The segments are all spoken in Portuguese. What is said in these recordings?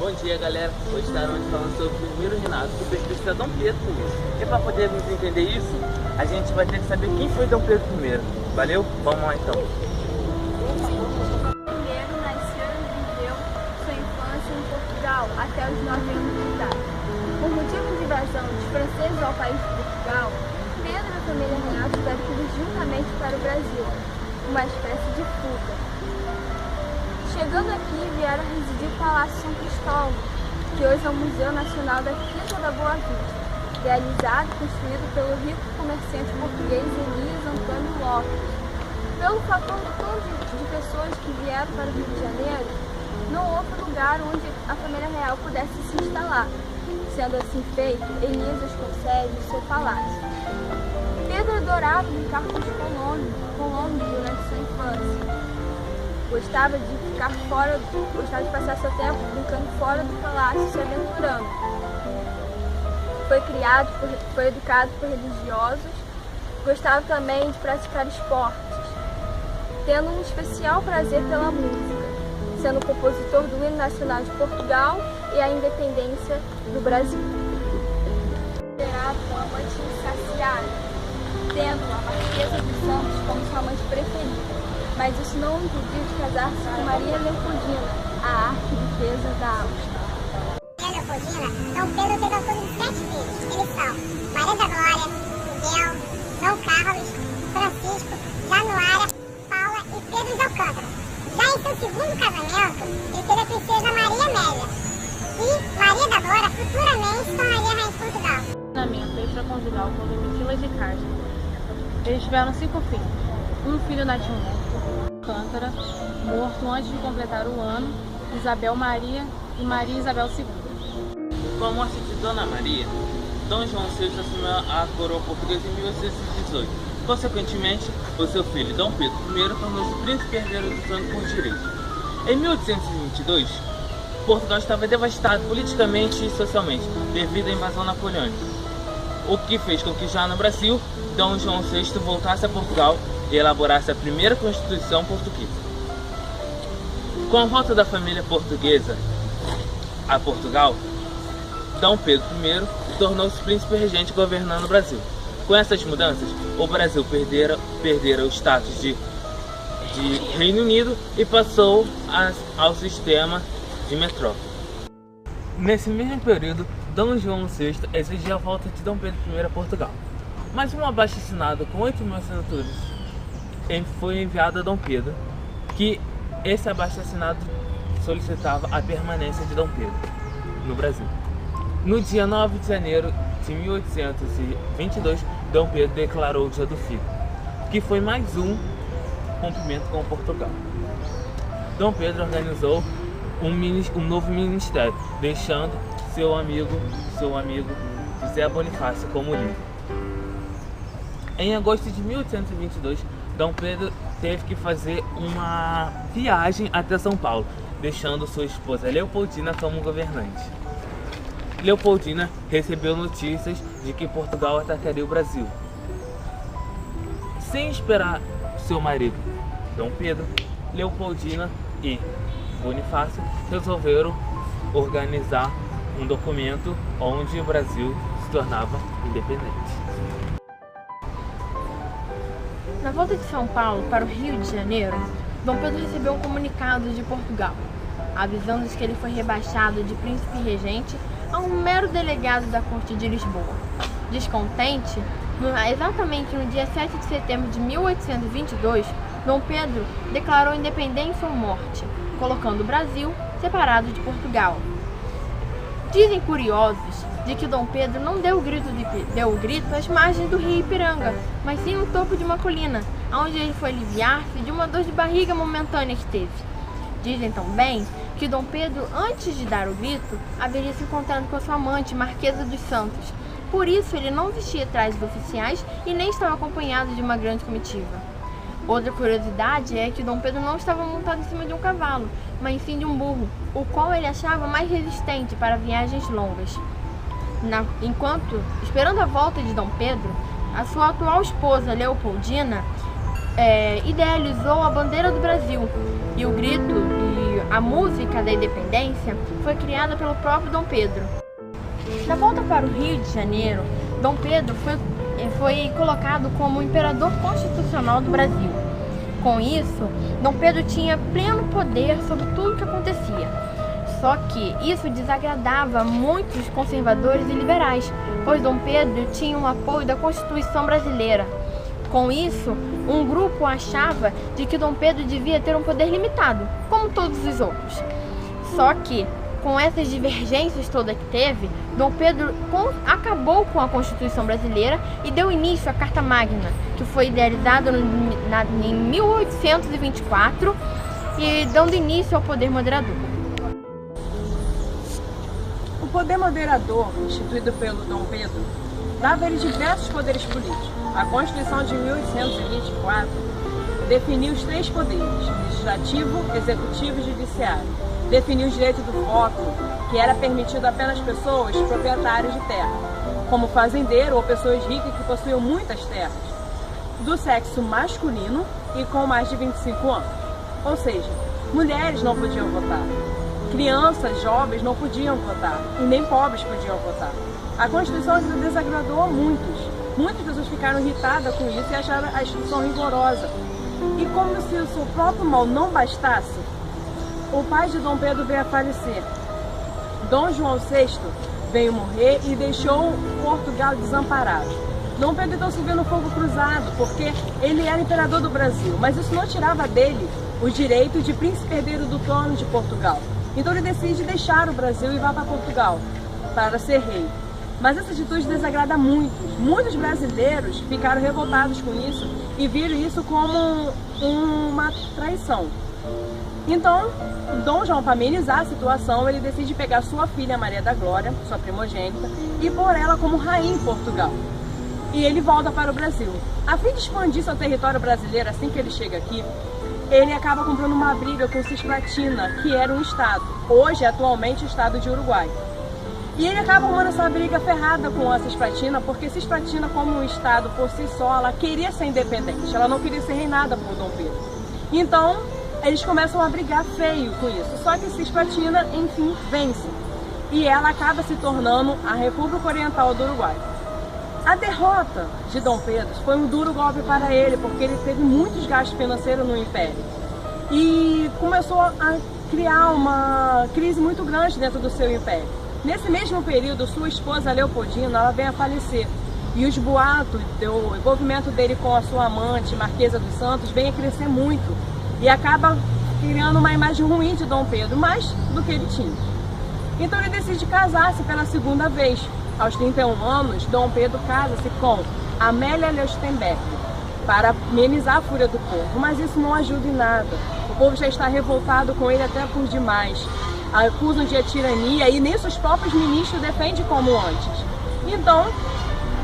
Bom dia, galera. Hoje estaremos falando sobre o primeiro reinado do petista Dom Pedro I. E para podermos entender isso, a gente vai ter que saber quem foi Dom Pedro I. Valeu? Vamos lá então. Primeiro nasceu e viveu sua infância em Portugal até os 9 anos de idade. Por motivo de invasão dos franceses ao país de Portugal, Pedro e a família real tiveram que ir juntamente para o Brasil, uma espécie de fuga. Chegando aqui, vieram residir no Palácio São Cristóvão, que hoje é o Museu Nacional da Quinta da Boa Vista, realizado e construído pelo rico comerciante português Elias Antônio Lopes. Pelo fator de pessoas que vieram para o Rio de Janeiro, não houve lugar onde a família real pudesse se instalar, sendo assim feito, Elias os concede o seu palácio. Pedro adorava brincar com os colonos durante sua infância. Gostava de passar seu tempo brincando fora do palácio, se aventurando. Foi educado por religiosos, gostava também de praticar esportes, tendo um especial prazer pela música, sendo compositor do hino nacional de Portugal e a independência do Brasil. Considerado uma amante insaciável, tendo a Marquesa de Santos como sua amante preferida. Mas isso não o impediu de casar-se com Maria Leopoldina, a arquiduquesa da Áustria. Maria Leopoldina, Dom Pedro teve ao todo de 7 filhos. Eles são Maria da Glória, Miguel, Dom Carlos, Francisco, Januária, Paula e Pedro de Alcântara. Já em seu segundo casamento, ele teve a princesa Maria Amélia. E Maria da Glória futuramente se tornaria rainha de Portugal. Casamento extraconjugal com Domitila de Castro. Eles tiveram 5 filhos. Um filho natimorto, Alcântara, morto antes de completar o ano, Isabel Maria e Maria Isabel II. Com a morte de Dona Maria, Dom João VI assumiu a coroa portuguesa em 1818. Consequentemente, o seu filho, Dom Pedro I, tornou-se príncipe herdeiro do trono por direito. Em 1822, Portugal estava devastado politicamente e socialmente devido à invasão napoleônica, o que fez com que já no Brasil, Dom João VI voltasse a Portugal e elaborasse a primeira Constituição portuguesa. Com a volta da família portuguesa a Portugal, Dom Pedro I tornou-se príncipe regente governando o Brasil. Com essas mudanças, o Brasil perdera o status de Reino Unido e passou ao sistema de metrópole. Nesse mesmo período, Dom João VI exigiu a volta de Dom Pedro I a Portugal. Mas um abaixo-assinado com 8.000 assinaturas foi enviado a Dom Pedro, que esse abaixo-assinado solicitava a permanência de Dom Pedro no Brasil. No dia 9 de janeiro de 1822, Dom Pedro declarou o Dia do Figo, que foi mais um rompimento com Portugal. Dom Pedro organizou um novo ministério, deixando seu amigo José Bonifácio como líder. Em agosto de 1822, Dom Pedro teve que fazer uma viagem até São Paulo, deixando sua esposa Leopoldina como governante. Leopoldina recebeu notícias de que Portugal atacaria o Brasil. Sem esperar seu marido, Dom Pedro, Leopoldina e Bonifácio resolveram organizar um documento onde o Brasil se tornava independente. Na volta de São Paulo para o Rio de Janeiro, Dom Pedro recebeu um comunicado de Portugal, avisando que ele foi rebaixado de príncipe regente a um mero delegado da corte de Lisboa. Descontente, exatamente no dia 7 de setembro de 1822, Dom Pedro declarou independência ou morte, colocando o Brasil separado de Portugal. Dizem curiosos de que Dom Pedro não deu o grito às margens do rio Ipiranga, mas sim no topo de uma colina, onde ele foi aliviar-se de uma dor de barriga momentânea que teve. Dizem também que Dom Pedro, antes de dar o grito, haveria se encontrado com sua amante, Marquesa dos Santos. Por isso, ele não vestia trajes oficiais e nem estava acompanhado de uma grande comitiva. Outra curiosidade é que Dom Pedro não estava montado em cima de um cavalo, mas sim de um burro, o qual ele achava mais resistente para viagens longas. Esperando a volta de Dom Pedro, a sua atual esposa, Leopoldina, idealizou a bandeira do Brasil e o grito a música da independência foi criada pelo próprio Dom Pedro. Na volta para o Rio de Janeiro, Dom Pedro foi colocado como imperador constitucional do Brasil. Com isso, Dom Pedro tinha pleno poder sobre tudo o que acontecia. Só que isso desagradava muitos conservadores e liberais, pois Dom Pedro tinha o apoio da Constituição brasileira. Com isso, um grupo achava de que Dom Pedro devia ter um poder limitado, como todos os outros. Só que, com essas divergências todas que teve, Dom Pedro acabou com a Constituição brasileira e deu início à Carta Magna, que foi idealizada em 1824 e dando início ao poder moderador. O poder moderador, instituído pelo Dom Pedro, dava a ele diversos poderes políticos. A Constituição de 1824 definiu os 3 poderes: legislativo, executivo e judiciário. Definiu o direito do voto, que era permitido apenas pessoas proprietárias de terra, como fazendeiro ou pessoas ricas que possuíam muitas terras, do sexo masculino e com mais de 25 anos. Ou seja, mulheres não podiam votar, crianças, jovens não podiam votar e nem pobres podiam votar. A Constituição desagradou a muitos. Muitas pessoas ficaram irritadas com isso e acharam a instituição rigorosa. E como se o seu próprio mal não bastasse, o pai de Dom Pedro veio a falecer. Dom João VI veio morrer e deixou Portugal desamparado. Dom Pedro então se viu no fogo cruzado, porque ele era imperador do Brasil, mas isso não tirava dele o direito de príncipe herdeiro do trono de Portugal. Então ele decide deixar o Brasil e vai para Portugal para ser rei. Mas essa atitude desagrada muitos. Muitos brasileiros ficaram revoltados com isso e viram isso como uma traição. Então, Dom João, para amenizar a situação, ele decide pegar sua filha Maria da Glória, sua primogênita, e pôr ela como rainha em Portugal. E ele volta para o Brasil. A fim de expandir seu território brasileiro, assim que ele chega aqui, ele acaba comprando uma briga com Cisplatina, que era um estado, hoje atualmente o estado de Uruguai. E ele acaba arrumando essa briga ferrada com a Cisplatina, porque Cisplatina, como um estado por si só, ela queria ser independente, ela não queria ser reinada por Dom Pedro. Então, eles começam a brigar feio com isso, só que Cisplatina, enfim, vence. E ela acaba se tornando a República Oriental do Uruguai. A derrota de Dom Pedro foi um duro golpe para ele, porque ele teve muitos gastos financeiros no Império. E começou a criar uma crise muito grande dentro do seu Império. Nesse mesmo período, sua esposa Leopoldina, ela vem a falecer. E os boatos do envolvimento dele com a sua amante, Marquesa dos Santos, vem a crescer muito. E acaba criando uma imagem ruim de Dom Pedro, mais do que ele tinha. Então ele decide casar-se pela segunda vez. Aos 31 anos, Dom Pedro casa-se com Amélia Leuchtenberg, para amenizar a fúria do povo. Mas isso não ajuda em nada. O povo já está revoltado com ele até por demais. Acusam de tirania e nem seus próprios ministros defendem como antes. Então,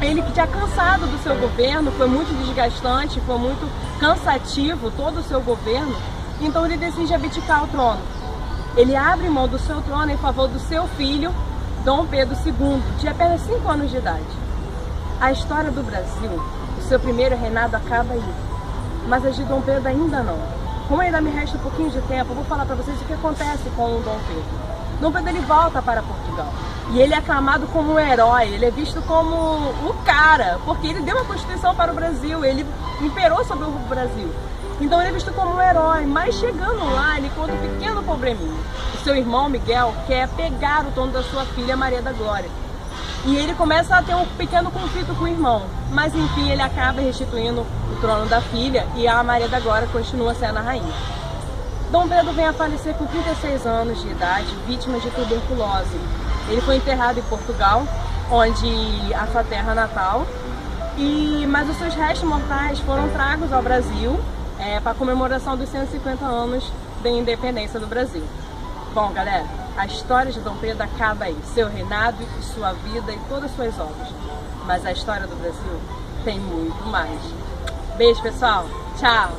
ele que já cansado do seu governo, foi muito desgastante, foi muito cansativo todo o seu governo, então ele decide abdicar o trono. Ele abre mão do seu trono em favor do seu filho, Dom Pedro II, de apenas 5 anos de idade. A história do Brasil, o seu primeiro reinado acaba aí, mas a de Dom Pedro ainda não. Como ainda me resta um pouquinho de tempo, eu vou falar para vocês o que acontece com o Dom Pedro. Dom Pedro ele volta para Portugal e ele é aclamado como um herói, ele é visto como o cara, porque ele deu uma Constituição para o Brasil, ele imperou sobre o Brasil. Então ele é visto como um herói, mas chegando lá ele conta um pequeno probleminha. O seu irmão Miguel quer pegar o trono da sua filha Maria da Glória. E ele começa a ter um pequeno conflito com o irmão, mas enfim ele acaba restituindo o trono da filha e a Maria da Glória continua sendo a rainha. Dom Pedro vem a falecer com 36 anos de idade, vítima de tuberculose. Ele foi enterrado em Portugal, onde a sua terra natal, mas os seus restos mortais foram tragos ao Brasil para a comemoração dos 150 anos da independência do Brasil. Bom, galera, a história de Dom Pedro acaba aí, seu reinado e sua vida e todas as suas obras. Mas a história do Brasil tem muito mais. Beijo, pessoal. Tchau.